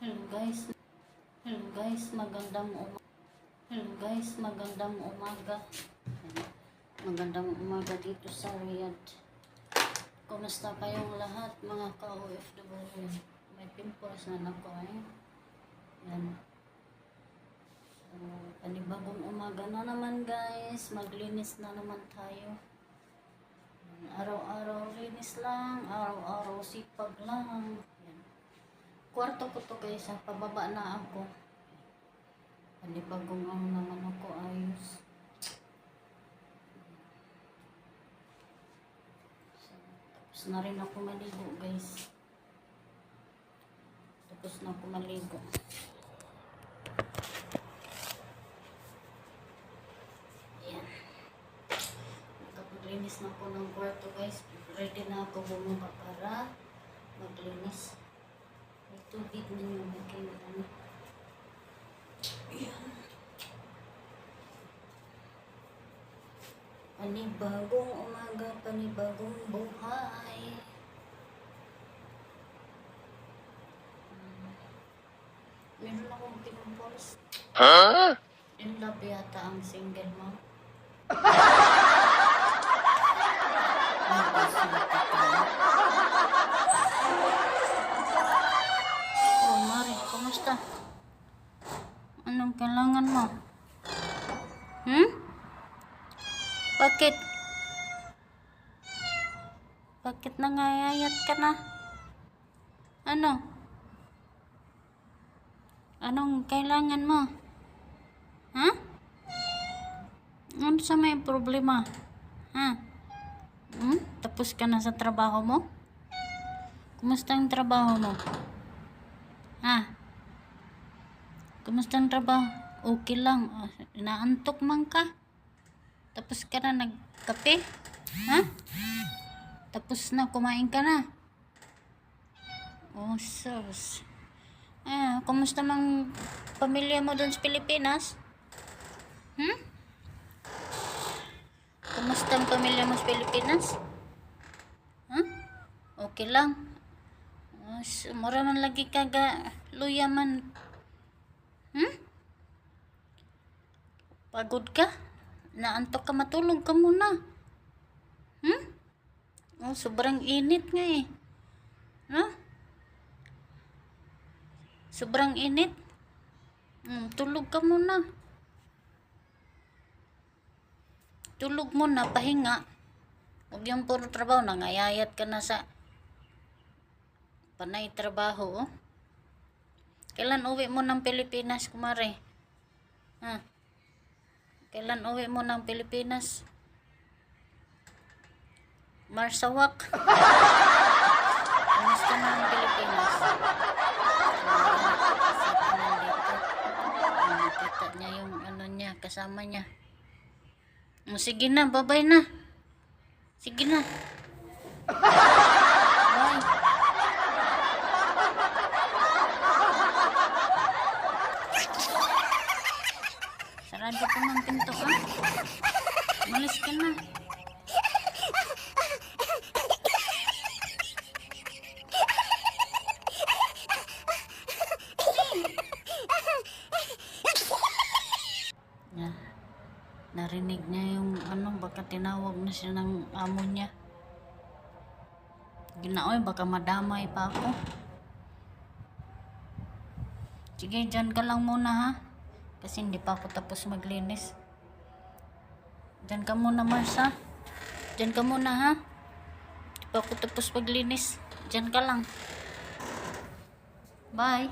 Hello guys. Hello guys, magandang umaga. Magandang umaga dito sa Riyadh. Kumusta kayong lahat mga ka-OFW? May pimples na ako Yan. So, panibagong umaga na naman guys. Maglinis na naman tayo. Araw-araw linis lang, araw-araw sipag lang. Yan. Kwarto ko to guys, pababa na ako. Panibagong naman ako, ayos. So, tapos na rin ako maligo guys. Tapos na ako maligo. Yan. Nakapaglinis na ako ng kwarto guys. Ready na ako bumaba para maglinis. May tubig na yung aking ano. Yan. Panibagong umaga, panibagong buhay. Meron akong pinupost. Huh? In love yata ang single mo. Oh, Mari, kumusta? Anong kailangan mo? Bakit? Bakit nangayayat ka na? Ano? Anong kailangan mo? Ha? Ano sa may problema? Ha? Tapos ka na sa trabaho mo? Kumusta ang trabaho mo? Ha? Kumusta ang trabaho? Okay lang. Inaantok man ka? Tapos ka na nagkape? Ha? Tapos na kumain ka na? Oh, sus. Kumusta mang pamilya mo doon sa Pilipinas? Kumusta ang pamilya mo sa Pilipinas? Okay lang. Mura man lagi kaga luya man. Pagod ka? Naantok ka, matulog ka muna. Sobrang init nga eh. Sobrang init. Tulog ka muna. Tulog muna, pahinga. Huwag yung puro trabaho, nangayayat ka na sa panay trabaho. Kailan uwi mo ng Pilipinas, kumare? Kailan uwi mo ng Pilipinas? Marsawak. Kumusta na ang Pilipinas? Nakita niya yung ano niya, kasama niya. Sige na, bye-bye na. Sige na. Bye. Sarado ko ng pinto ka. Malis ka na. Narinig niya yung baka tinawag na siya ng amo niya. Ginaoy, baka madamay pa ako. Sige, dyan ka lang muna ha. Kasi hindi pa ako tapos maglinis. Dyan ka muna, Marsa. Dyan ka muna ha. Hindi pa ako tapos maglinis. Dyan ka lang. Bye.